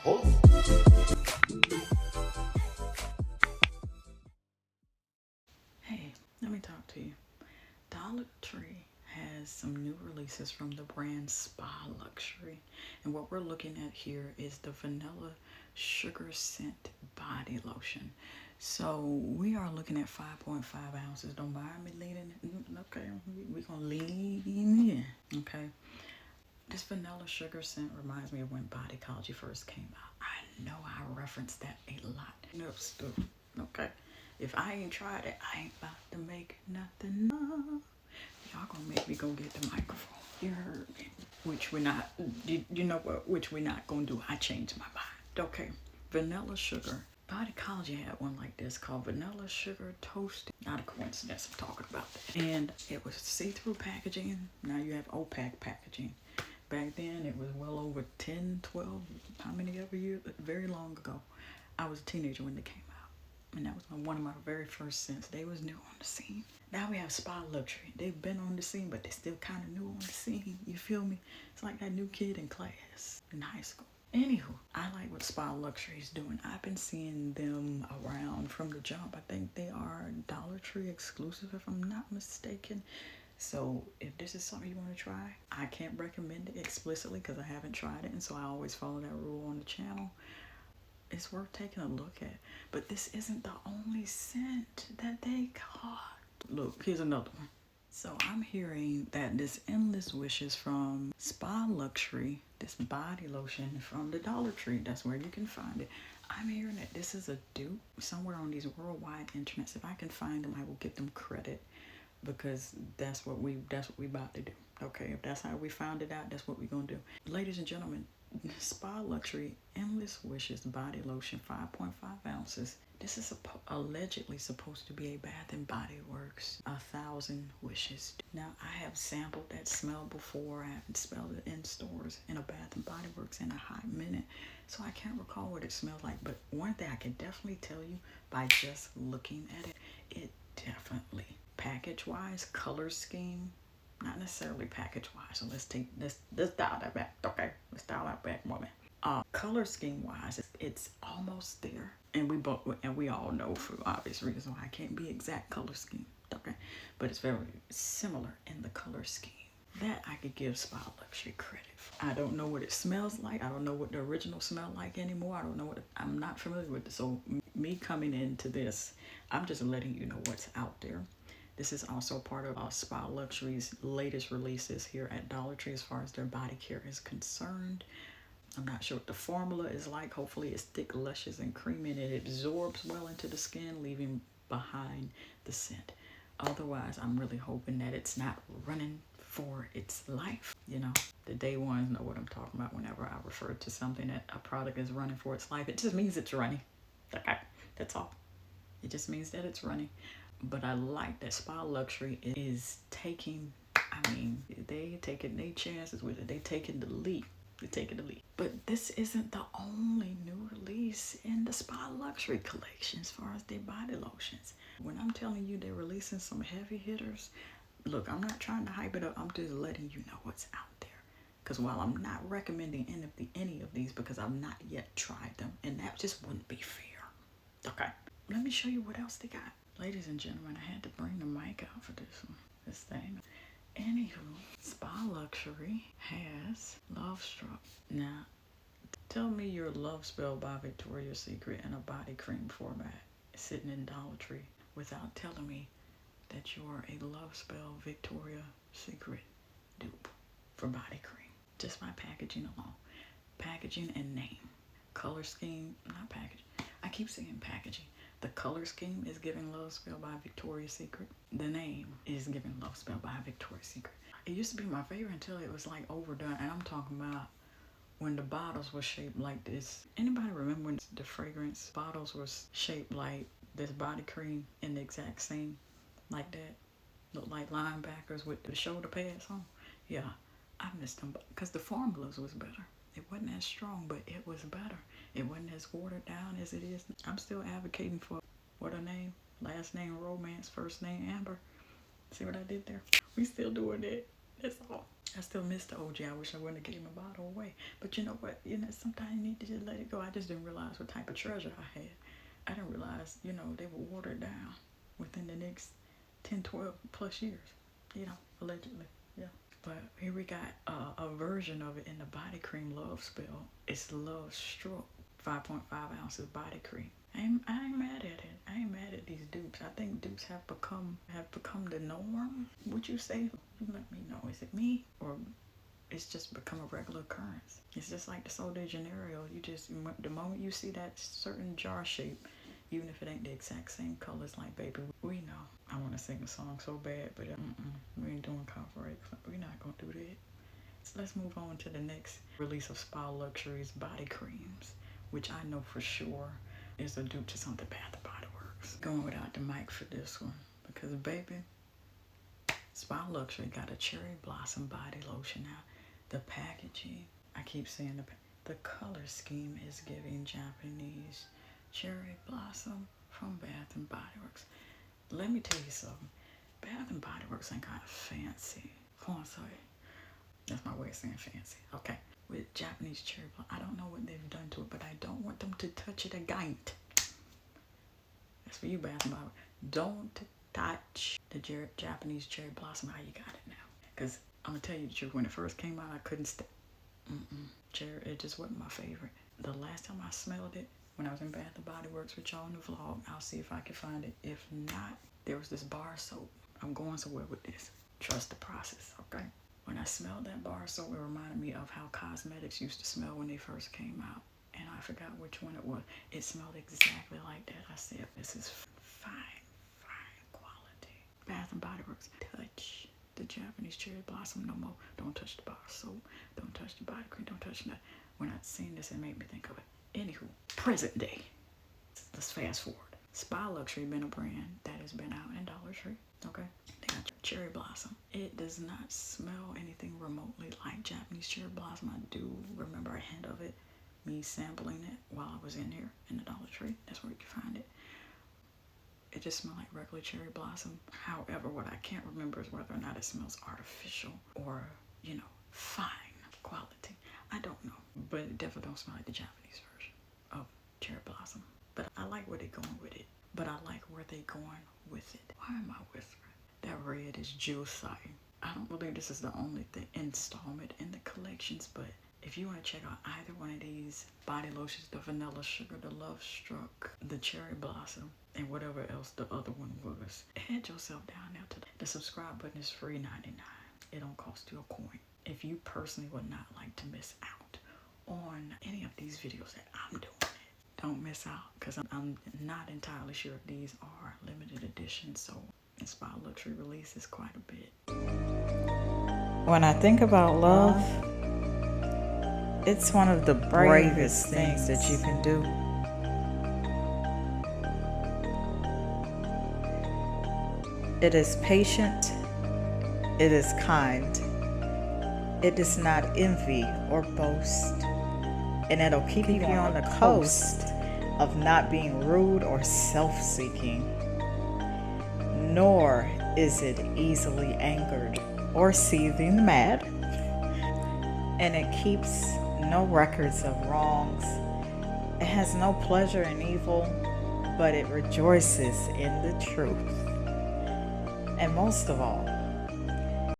Hey, let me talk to you. Dollar Tree has some new releases from the brand Spa Luxury. And what we're looking at here is the vanilla sugar scent body lotion. So we are looking at 5.5 ounces. Don't mind me leaning. Okay, we're going to lean in. Okay. This vanilla sugar scent reminds me of when Bodycology first came out. I know I referenced that a lot. No, still. Okay. If I ain't tried it, I ain't about to make nothing up. Y'all gonna make me go get the microphone. You heard me. Which we're not, you know what? Which we're not gonna do. I changed my mind. Okay. Vanilla sugar. Bodycology had one like this called Vanilla Sugar Toasted. Not a coincidence I'm talking about that. And it was see-through packaging. Now you have opaque packaging. Back then it was well over 10, 12, how many ever years? Very long ago. I was a teenager when they came out. And that was one of my very first scents. They was new on the scene. Now we have Spa Luxury. They've been on the scene, but they still kind of new on the scene. You feel me? It's like that new kid in class in high school. Anywho, I like what Spa Luxury is doing. I've been seeing them around from the jump. I think they are Dollar Tree exclusive, if I'm not mistaken. So if this is something you want to try, I can't recommend it explicitly because I haven't tried it, and so I always follow that rule on the channel. It's worth taking a look at. But this isn't the only scent that they got. Look, here's another one. So I'm hearing that this Endless Wishes from Spa Luxury, this body lotion from the Dollar Tree, that's where you can find it. I'm hearing that this is a dupe somewhere on these worldwide internets. If I can find them, I will give them credit because that's what we about to do. Okay, if that's how we found it out, that's what we're gonna do. Ladies and gentlemen, Spa Luxury Endless Wishes body lotion, 5.5 ounces. This is allegedly supposed to be a Bath and Body Works 1,000 wishes. Now I have sampled that smell before. I haven't smelled it in stores in a Bath and Body Works in a hot minute, so I can't recall what it smells like. But one thing I can definitely tell you by just looking at it, it definitely, package wise, color scheme, not necessarily package wise. So let's dial that back. Okay, let's dial that back, woman. Color scheme wise, it's almost there, and we all know for obvious reasons why I can't be exact color scheme. Okay, but it's very similar in the color scheme. That I could give Spa Luxury credit for. I don't know what it smells like. I don't know what the original smelled like anymore. I don't know I'm not familiar with it. So me coming into this, I'm just letting you know what's out there. This is also part of Spa Luxury's latest releases here at Dollar Tree as far as their body care is concerned. I'm not sure what the formula is like. Hopefully it's thick, luscious, and creamy, and it absorbs well into the skin, leaving behind the scent. Otherwise, I'm really hoping that it's not running for its life. You know, the day ones know what I'm talking about whenever I refer to something that a product is running for its life. It just means it's running. Okay, that's all. It just means that it's running. But I like that Spa Luxury is taking, they taking their chances with it. They taking the leap. But this isn't the only new release in the Spa Luxury collection as far as their body lotions. When I'm telling you they're releasing some heavy hitters, look, I'm not trying to hype it up. I'm just letting you know what's out there. Because while I'm not recommending any of these because I've not yet tried them, and that just wouldn't be fair. Okay, let me show you what else they got. Ladies and gentlemen, I had to bring the mic out for this thing. Anywho, Spa Luxury has Love Struck. Now, tell me your Love Spell by Victoria's Secret in a body cream format sitting in Dollar Tree without telling me that you're a Love Spell Victoria's Secret dupe for body cream. Just by packaging alone. Packaging and name. Color scheme, not packaging. I keep saying packaging. The color scheme is giving Love Spell by Victoria's Secret. The name is giving Love Spell by Victoria's Secret. It used to be my favorite until it was like overdone. And I'm talking about when the bottles were shaped like this. Anybody remember when the fragrance bottles was shaped like this body cream in the exact same like that? Looked like linebackers with the shoulder pads on. Yeah, I missed them because the formulas was better. It wasn't as strong, but it was better. It wasn't as watered down as it is. I'm still advocating for what her name, last name Romance, first name Amber. See what I did there? We still doing that. That's all. I still miss the OG. I wish I wouldn't have gave my bottle away. But you know what? Sometimes you need to just let it go. I just didn't realize what type of treasure I had. I didn't realize, they were watered down within the next 10, 12 plus years, allegedly. Yeah. But here we got a version of it in the body cream Love Spell. It's Love Stroke, 5.5 ounces body cream. I ain't mad at it. I ain't mad at these dupes. I think dupes have become the norm. Would you say? You let me know. Is it me, or it's just become a regular occurrence? It's just like the Sol de Janeiro. The moment you see that certain jar shape, even if it ain't the exact same colors, like, baby, we know. I want to sing a song so bad, but we ain't doing copyright. We're not gonna do that. So let's move on to the next release of Spa Luxury's body creams, which I know for sure is a dupe to something Bath & Body Works. Going without the mic for this one, because baby, Spa Luxury got a cherry blossom body lotion out. The packaging, I keep saying the color scheme is giving Japanese cherry blossom from Bath & Body Works. Let me tell you something. Bath & Body Works ain't got fancy. That's my way of saying fancy. Okay. With Japanese cherry blossom, I don't know what they've done to it, but I don't want them to touch it again. That's for you, Bath & Body Works. Don't touch the Japanese cherry blossom how you got it now. Because I'm going to tell you the truth. When it first came out, I couldn't cherry, it just wasn't my favorite. The last time I smelled it, when I was in Bath & Body Works with y'all in the vlog, I'll see if I can find it. If not, there was this bar soap. I'm going somewhere with this. Trust the process, okay? When I smelled that bar soap, it reminded me of how cosmetics used to smell when they first came out. And I forgot which one it was. It smelled exactly like that. I said, this is fine quality. Bath & Body Works. Touch the Japanese cherry blossom no more. Don't touch the bar soap. Don't touch the body cream. Don't touch that. When I seen this, it made me think of it. Anywho, present day. Let's fast forward. Spa Luxury been a brand that has been out in Dollar Tree. Okay, they got cherry blossom. It does not smell anything remotely like Japanese cherry blossom. I do remember a hint of it, me sampling it while I was in here in the Dollar Tree. That's where you can find it. It just smells like regular cherry blossom. However, what I can't remember is whether or not it smells artificial or, fine quality. I don't know, but it definitely don't smell like the Japanese version of cherry blossom. But I like where they're going with it. But I like where they're going with it. Why am I whispering? That red is Jusai. I don't believe this is the only installment in the collections, but if you want to check out either one of these body lotions, the Vanilla Sugar, the Love Struck, the Cherry Blossom, and whatever else the other one was, head yourself down there to the subscribe button. Is free $99. It don't cost you a coin. If you personally would not like to miss out on any of these videos that I'm doing, don't miss out, because I'm not entirely sure if these are limited editions, so Spa Luxury releases quite a bit. When I think about love, it's one of the bravest things that you can do. It is patient, it is kind, it does not envy or boast, and it'll keep you on the coast of not being rude or self-seeking. Nor is it easily angered or seething mad. And it keeps no records of wrongs. It has no pleasure in evil, but it rejoices in the truth. And most of all,